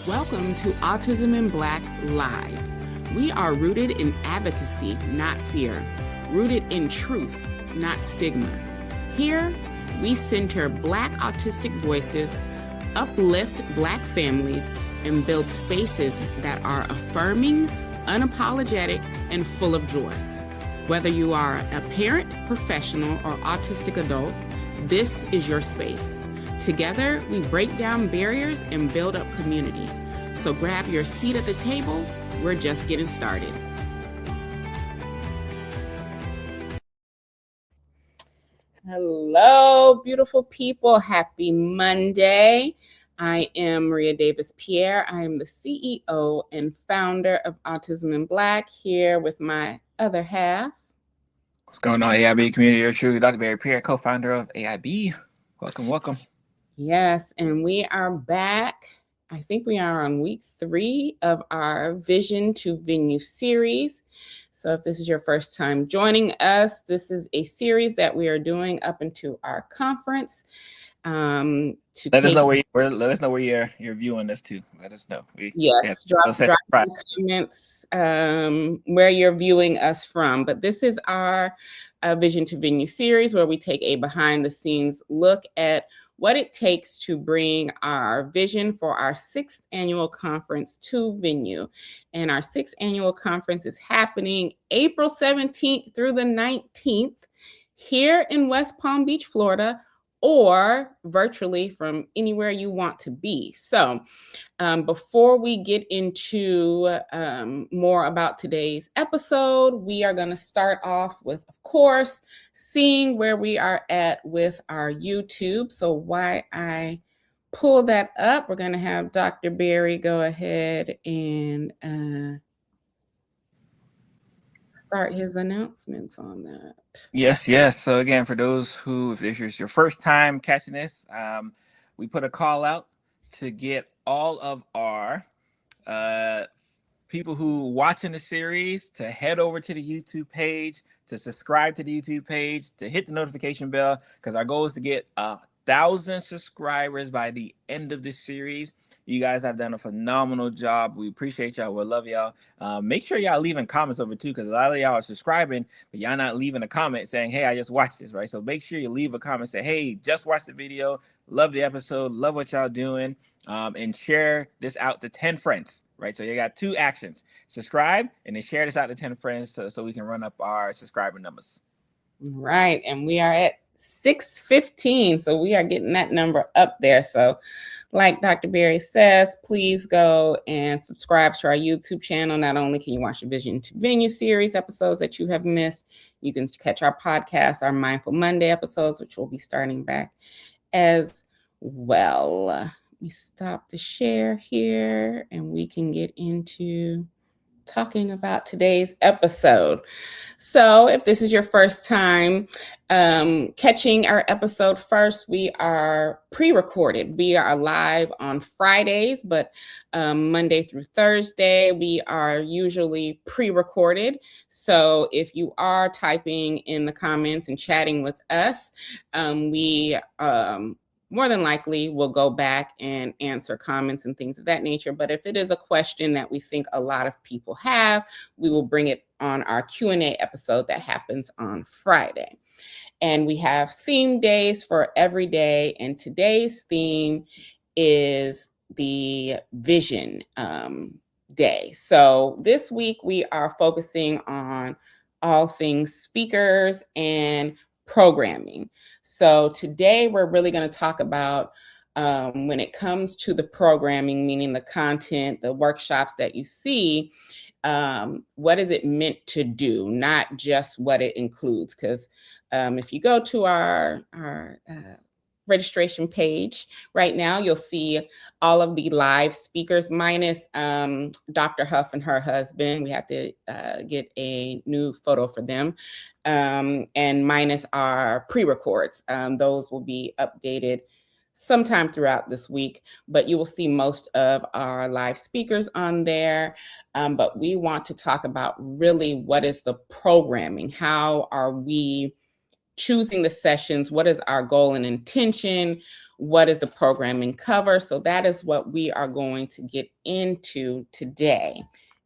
Welcome to Autism in Black Live. We are rooted in advocacy, not fear, rooted in truth, not stigma. Here, we center Black autistic voices, uplift Black families, and build spaces that are affirming, unapologetic, and full of joy. Whether you are a parent, professional, or autistic adult, this is your space. Together, we break down barriers and build up community. So grab your seat at the table. We're just getting started. Hello, beautiful people. Happy Monday. I am Maria Davis Pierre. I am the CEO and founder of Autism in Black, here with my other half. What's going on, AIB community? You're true, Dr. Barry Pierre, co-founder of AIB. Welcome. Yes, and we are back. I think we are on week 3 of our Vision to Venue series. So if this is your first time joining us, this is a series that we are doing up into our conference. Let us know where you're viewing this too. Let us know. Drop comments where you're viewing us from. But this is our Vision to Venue series, where we take a behind the scenes look at what it takes to bring our vision for our 6th annual conference to venue. And our 6th annual conference is happening April 17th through the 19th here in West Palm Beach, Florida, or virtually from anywhere you want to be. So before we get into more about today's episode, we are going to start off with, of course, seeing where we are at with our YouTube. So while I pull that up, we're going to have Dr. Barry go ahead and start his announcements on that. Yes. So again, for those who, if this is your first time catching this, we put a call out to get all of our people who watching the series to head over to the YouTube page, to subscribe to the YouTube page, to hit the notification bell, because our goal is to get 1,000 subscribers by the end of this series. You guys have done a phenomenal job. We appreciate y'all. We love y'all. Make sure y'all leaving comments over too, because a lot of y'all are subscribing, but y'all not leaving a comment saying, hey, I just watched this, right? So make sure you leave a comment, say, hey, just watched the video. Love the episode. Love what y'all doing. And share this out to 10 friends, right? So you got 2 actions: subscribe and then share this out to 10 friends so we can run up our subscriber numbers. Right. And we are at 615. So we are getting that number up there. So like Dr. Barry says, please go and subscribe to our YouTube channel. Not only can you watch the Vision to Venue series episodes that you have missed, you can catch our podcast, our Mindful Monday episodes, which will be starting back as well. Let me stop the share here and we can get into talking about today's episode. So if this is your first time catching our episode first, we are pre-recorded. We are live on Fridays, but Monday through Thursday, we are usually pre-recorded. So if you are typing in the comments and chatting with us, we more than likely we'll go back and answer comments and things of that nature. But if it is a question that we think a lot of people have, we will bring it on our Q&A episode that happens on Friday. And we have theme days for every day. And today's theme is the Vision Day. So this week we are focusing on all things speakers and programming. So today we're really going to talk about when it comes to the programming, meaning the content, the workshops that you see, what is it meant to do, not just what it includes. Because if you go to our registration page right now, you'll see all of the live speakers minus Dr. Huff and her husband. We have to get a new photo for them, and minus our pre-records. Those will be updated sometime throughout this week, but you will see most of our live speakers on there. But we want to talk about really what is the programming? How are we choosing the sessions? What is our goal and intention? what does the programming cover? So that is what we are going to get into today.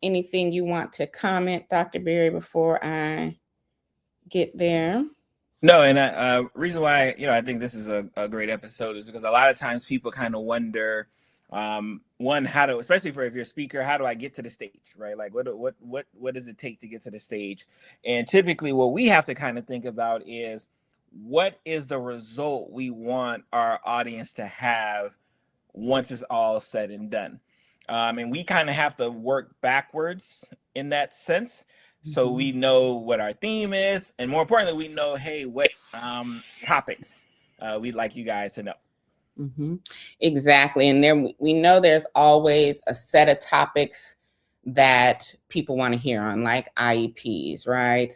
Anything you want to comment, Dr. Berry, before I get there? No, and reason why I think this is a great episode is because a lot of times people kind of wonder, one, how to, especially for if you're a speaker, how do I get to the stage, right? Like what does it take to get to the stage? And typically, what we have to kind of think about is what is the result we want our audience to have once it's all said and done. And we kind of have to work backwards in that sense. So we know what our theme is, and more importantly, we know, hey, what topics we'd like you guys to know. Exactly. And there we know there's always a set of topics that people want to hear on, like IEPs, right?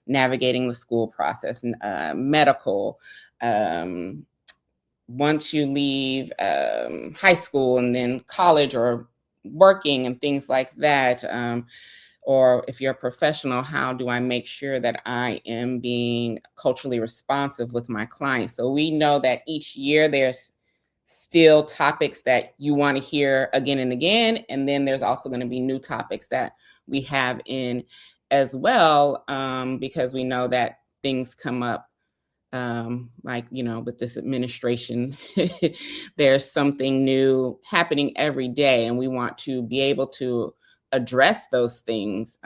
Navigating the school process, medical, once you leave high school and then college or working and things like that. Or if you're a professional, how do I make sure that I am being culturally responsive with my clients? So we know that each year there's still topics that you want to hear again and again. And then there's also going to be new topics that we have in as well, because we know that things come up, like, with this administration, there's something new happening every day, and we want to be able to address those things.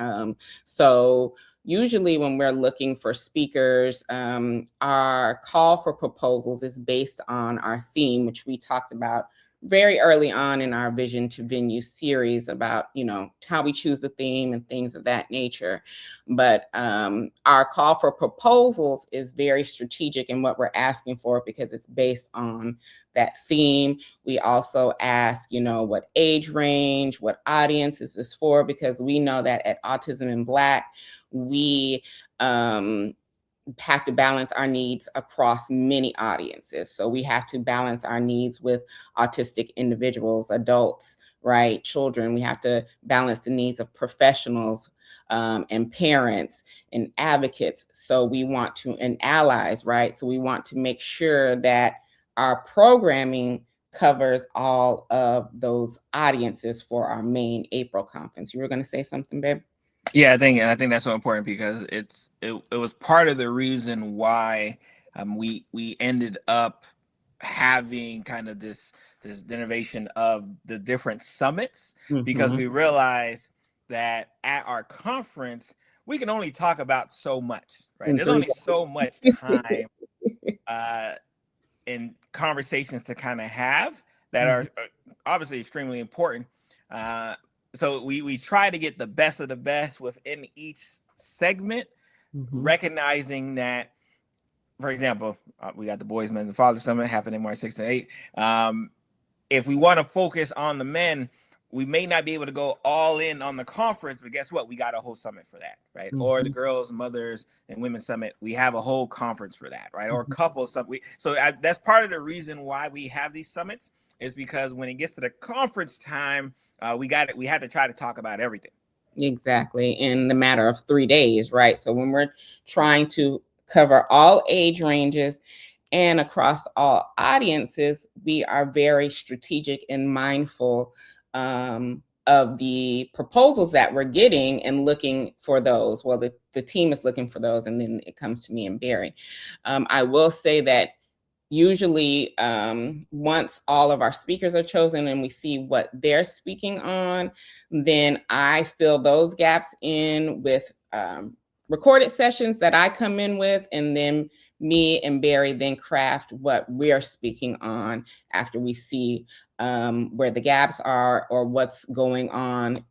So usually when we're looking for speakers, our call for proposals is based on our theme, which we talked about very early on in our Vision to Venue series about, how we choose the theme and things of that nature. But our call for proposals is very strategic in what we're asking for because it's based on that theme. We also ask, what age range, what audience is this for? Because we know that at Autism in Black, we have to balance our needs across many audiences. So we have to balance our needs with autistic individuals, adults, right? Children. We have to balance the needs of professionals, and parents and advocates. So we want to, and allies, right? So we want to make sure that our programming covers all of those audiences for our main April conference. You were going to say something, babe? Yeah, I think that's so important because it was part of the reason why we ended up having kind of this innovation of the different summits, because we realized that at our conference we can only talk about so much, right? There's only so much time and conversations to kind of have that are obviously extremely important. So we try to get the best of the best within each segment, recognizing that, for example, we got the Boys, Men's, and Fathers Summit happening March 6th and 8th. If we want to focus on the men, we may not be able to go all in on the conference, but guess what? We got a whole summit for that, right? Or the Girls, Mothers, and Women's Summit, we have a whole conference for that, right? Or couples summit. So that's part of the reason why we have these summits, is because when it gets to the conference time, we had to try to talk about everything. Exactly. In the matter of 3 days, right? So when we're trying to cover all age ranges and across all audiences, we are very strategic and mindful of the proposals that we're getting and looking for those. Well, the team is looking for those, and then it comes to me and Barry. I will say that usually once all of our speakers are chosen and we see what they're speaking on, then I fill those gaps in with recorded sessions that I come in with, and then me and Barry then craft what we're speaking on after we see where the gaps are or what's going on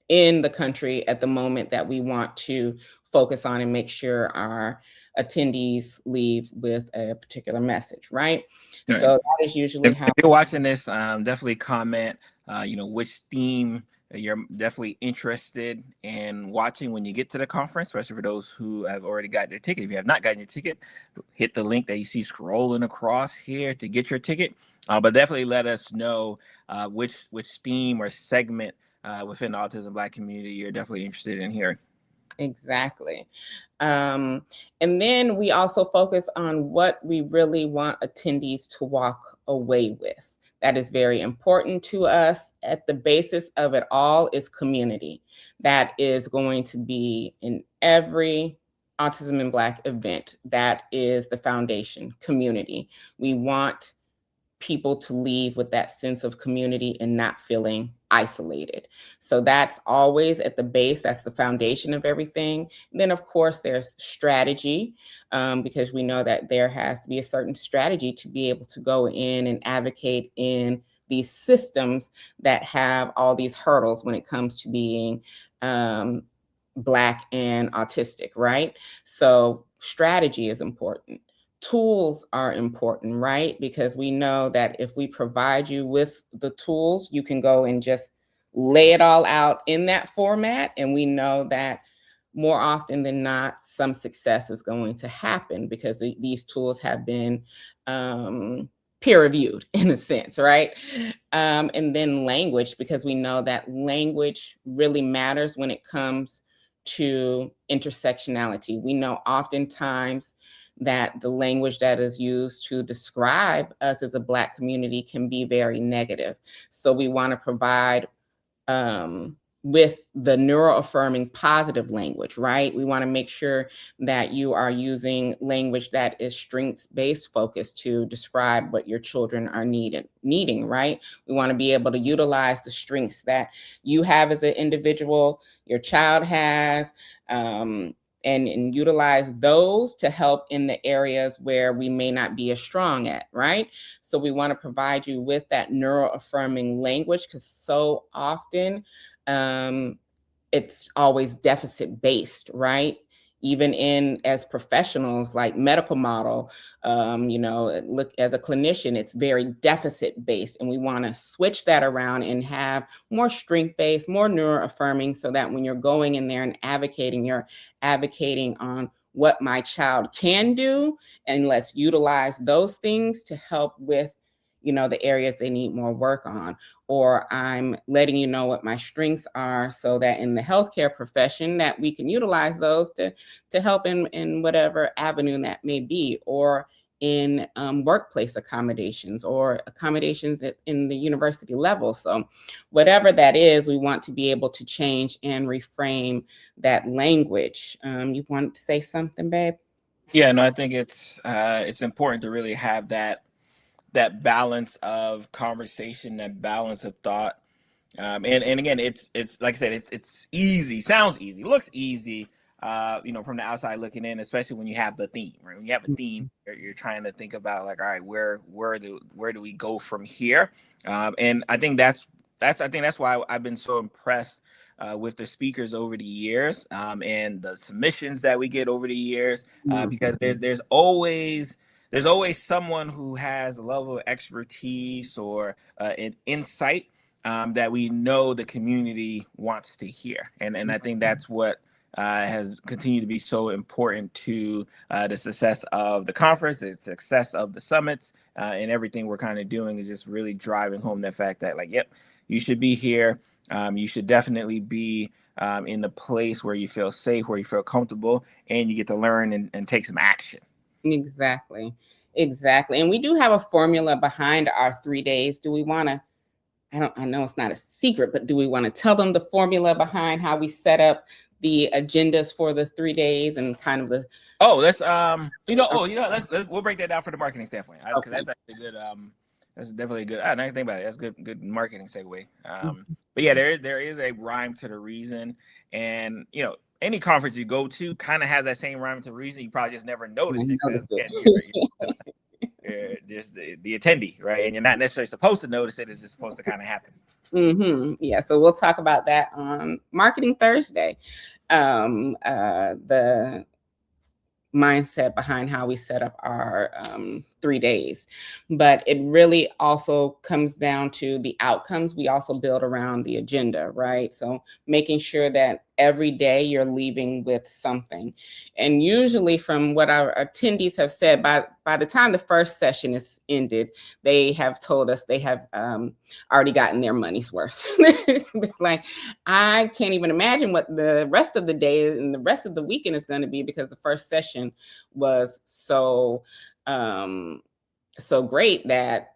in the country at the moment that we want to focus on and make sure our attendees leave with a particular message, right? So that is usually how. If you're watching this, definitely comment, which theme you're definitely interested in watching when you get to the conference, especially for those who have already got their ticket. If you have not gotten your ticket, hit the link that you see scrolling across here to get your ticket. But definitely let us know which theme or segment within the Autism Black community you're definitely interested in hearing. Exactly. And then we also focus on what we really want attendees to walk away with. That is very important to us. At the basis of it all is community. That is going to be in every Autism in Black event. That is the foundation, community. We want people to leave with that sense of community and not feeling isolated. So that's always at the base. That's the foundation of everything. And then, of course, there's strategy, because we know that there has to be a certain strategy to be able to go in and advocate in these systems that have all these hurdles when it comes to being Black and autistic, right? So strategy is important. Tools are important, right? Because we know that if we provide you with the tools, you can go and just lay it all out in that format. And we know that more often than not, some success is going to happen because these tools have been peer reviewed in a sense, right? And then language, because we know that language really matters when it comes to intersectionality. We know oftentimes that the language that is used to describe us as a Black community can be very negative. So we want to provide with the neuroaffirming positive language, right? We want to make sure that you are using language that is strengths-based focus to describe what your children are needing, right? We want to be able to utilize the strengths that you have as an individual, your child has, and utilize those to help in the areas where we may not be as strong at, right? So we want to provide you with that neuroaffirming language because so often it's always deficit based, right? Even in as professionals like medical model, look as a clinician, it's very deficit based, and we want to switch that around and have more strength based, more neuroaffirming, so that when you're going in there and advocating, you're advocating on what my child can do, and let's utilize those things to help with the areas they need more work on. Or I'm letting you know what my strengths are so that in the healthcare profession that we can utilize those to help in whatever avenue that may be, or in workplace accommodations or accommodations in the university level. So whatever that is, we want to be able to change and reframe that language. You want to say something, babe? Yeah, no, I think it's important to really have that balance of conversation, that balance of thought. And again, it's like I said, it's easy, sounds easy, looks easy, from the outside looking in, especially when you have the theme, right? When you have a theme, you're trying to think about like, all right, where do we go from here? And I think that's why I've been so impressed with the speakers over the years, and the submissions that we get over the years, because there's always someone who has a level of expertise or an insight that we know the community wants to hear. And I think that's what has continued to be so important to the success of the conference, the success of the summits, and everything we're kind of doing is just really driving home the fact that, like, yep, you should be here. You should definitely be in the place where you feel safe, where you feel comfortable, and you get to learn and take some action. Exactly. And we do have a formula behind our 3 days. Do we want to, I know it's not a secret, but do we want to tell them the formula behind how we set up the agendas for the 3 days and kind of the? Oh, we'll break that down for the marketing standpoint, because Okay. that's actually good. That's definitely a good. I didn't think about it. That's good marketing segue. But yeah, there is a rhyme to the reason, and any conference you go to kind of has that same rhyme to the reason. You probably just never noticed it because you're just the attendee, right? And you're not necessarily supposed to notice it. It's just supposed to kind of happen. Yeah, so we'll talk about that on Marketing Thursday. The mindset behind how we set up our 3 days. But it really also comes down to the outcomes. We also build around the agenda, right? So making sure that every day you're leaving with something. And usually from what our attendees have said, by the time the first session is ended, they have told us they have already gotten their money's worth. They're like, I can't even imagine what the rest of the day and the rest of the weekend is going to be, because the first session was so great that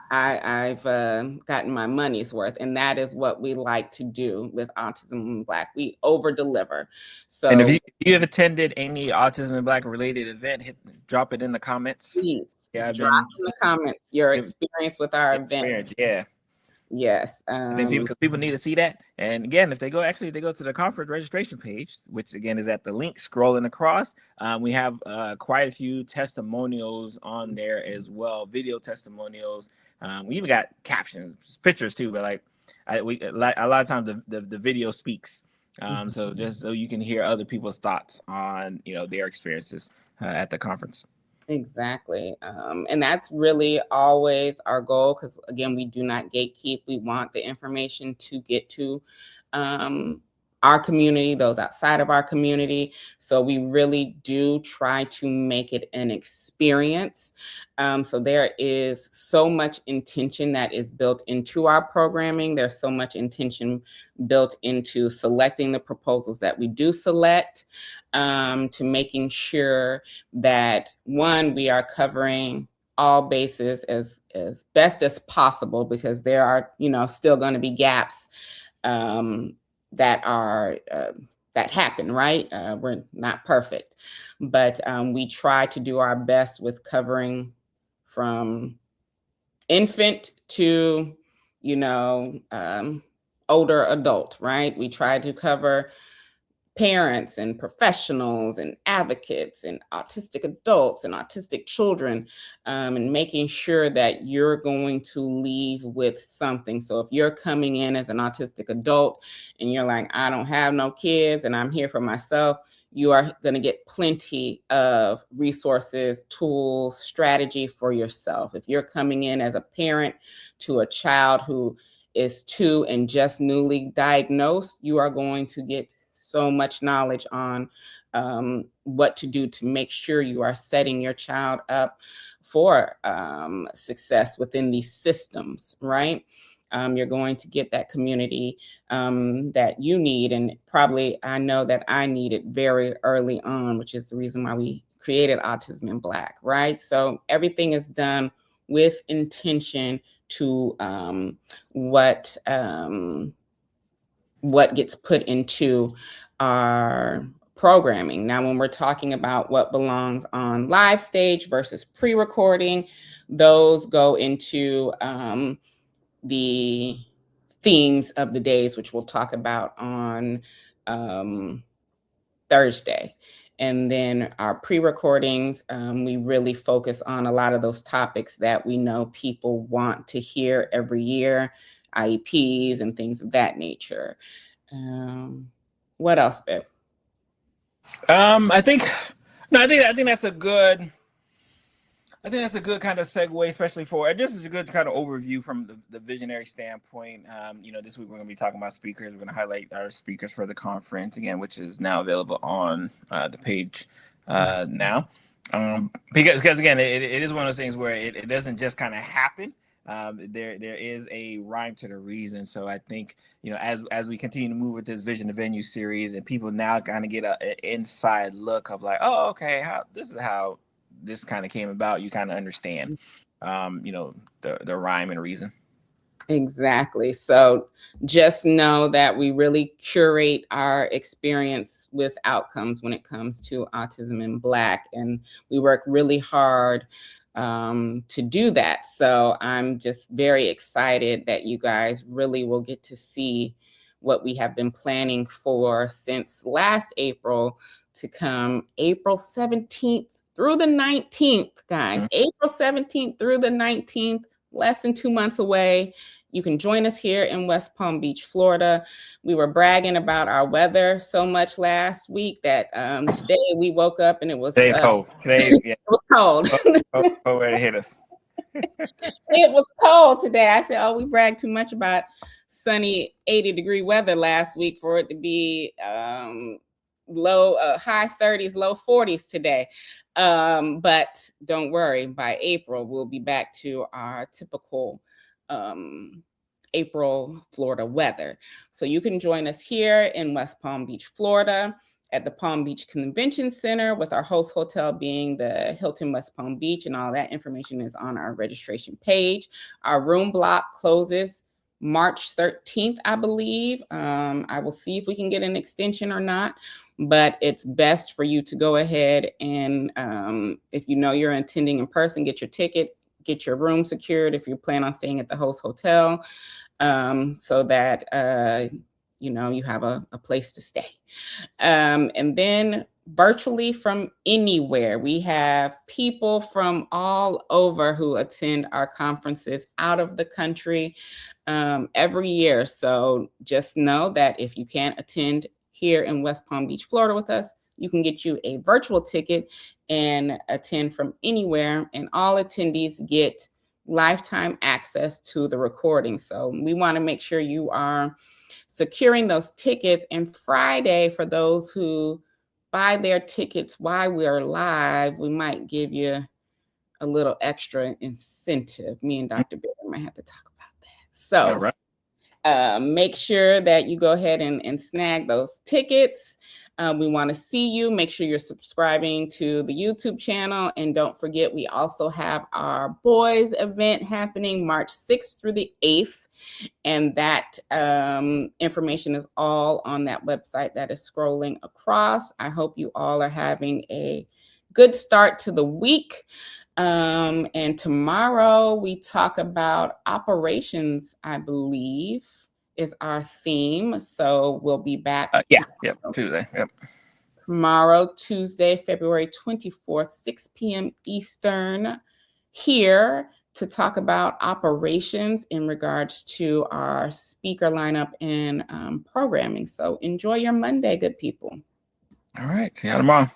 I've gotten my money's worth. And that is what we like to do with Autism in Black. We over deliver. So, and if you have attended any Autism in Black related event, drop it in the comments. please Yeah, drop in the comments your experience with our event. Yeah. Yes. Because people need to see that. And again, if they go to the conference registration page, which again is at the link scrolling across, we have quite a few testimonials on there as well, video testimonials. We even got captions, pictures too, but like a lot of times the video speaks. So just so you can hear other people's thoughts on their experiences at the conference. Exactly. And that's really always our goal, because again, we do not gatekeep. We want the information to get to our community, those outside of our community. So we really do try to make it an experience. So there is so much intention that is built into our programming. There's so much intention built into selecting the proposals that we do select, to making sure that, one, we are covering all bases as best as possible, because there are still going to be gaps that happen, right? We're not perfect, but we try to do our best with covering from infant to older adult, right? We try to cover parents and professionals and advocates and autistic adults and autistic children, and making sure that you're going to leave with something. So if you're coming in as an autistic adult and you're like, I don't have no kids and I'm here for myself, you are going to get plenty of resources, tools, strategy for yourself. If you're coming in as a parent to a child who is 2 and just newly diagnosed, you are going to get so much knowledge on what to do to make sure you are setting your child up for success within these systems, right? You're going to get that community that you need. And probably I know that I need it very early on, which is the reason why we created Autism in Black, right? So everything is done with intention to what gets put into our programming. Now, when we're talking about what belongs on live stage versus pre-recording, those go into the themes of the days, which we'll talk about on Thursday. And then our pre-recordings, we really focus on a lot of those topics that we know people want to hear every year, IEPs and things of that nature. What else, Bill? I think that's a good. I think that's a good kind of segue, especially for just as a good kind of overview from the visionary standpoint. This week we're going to be talking about speakers. We're going to highlight our speakers for the conference again, which is now available on the page now. Because again, it is one of those things where it doesn't just kind of happen. There is a rhyme to the reason. So I think as we continue to move with this Vision to Venue series, and people now kind of get an inside look of like, oh, okay, this is how this kind of came about, you kind of understand the rhyme and reason. Exactly. So just know that we really curate our experience with outcomes when it comes to Autism in Black, and we work really hard to do that. So I'm just very excited that you guys really will get to see what we have been planning for since last April to come April 17th through the 19th, guys. April 17th through the 19th, less than 2 months away. You can join us here in West Palm Beach, Florida. We were bragging about our weather so much last week that today we woke up and it was cold. Today, yeah. It was cold. Ready to hit us. It was cold today. I said, oh, we bragged too much about sunny 80-degree weather last week for it to be high 30s, low 40s today. But don't worry, by April, we'll be back to our typical April Florida weather. So you can join us here in West Palm Beach, Florida, at the Palm Beach Convention Center, with our host hotel being the Hilton West Palm Beach, and all that information is on our registration page. Our room block closes March 13th, I believe. I will see if we can get an extension or not, but it's best for you to go ahead and if you know you're attending in person, get your ticket, get your room secured if you plan on staying at the host hotel, so that you have a place to stay. And then virtually from anywhere, we have people from all over who attend our conferences out of the country every year. So just know that if you can't attend here in West Palm Beach, Florida with us, you can get you a virtual ticket and attend from anywhere. And all attendees get lifetime access to the recording. So we want to make sure you are securing those tickets. And Friday, for those who buy their tickets while we're live, we might give you a little extra incentive. Me and Dr. Barry might have to talk about that. So make sure that you go ahead and snag those tickets. We want to see you. Make sure you're subscribing to the YouTube channel. And don't forget, we also have our boys event happening March 6th through the 8th. And that information is all on that website that is scrolling across. I hope you all are having a good start to the week. And tomorrow we talk about operations, I believe, is our theme. So we'll be back. Tuesday. Yep. Tomorrow, Tuesday, February 24th, 6 p.m. Eastern, here to talk about operations in regards to our speaker lineup and programming. So enjoy your Monday, good people. All right. See you tomorrow.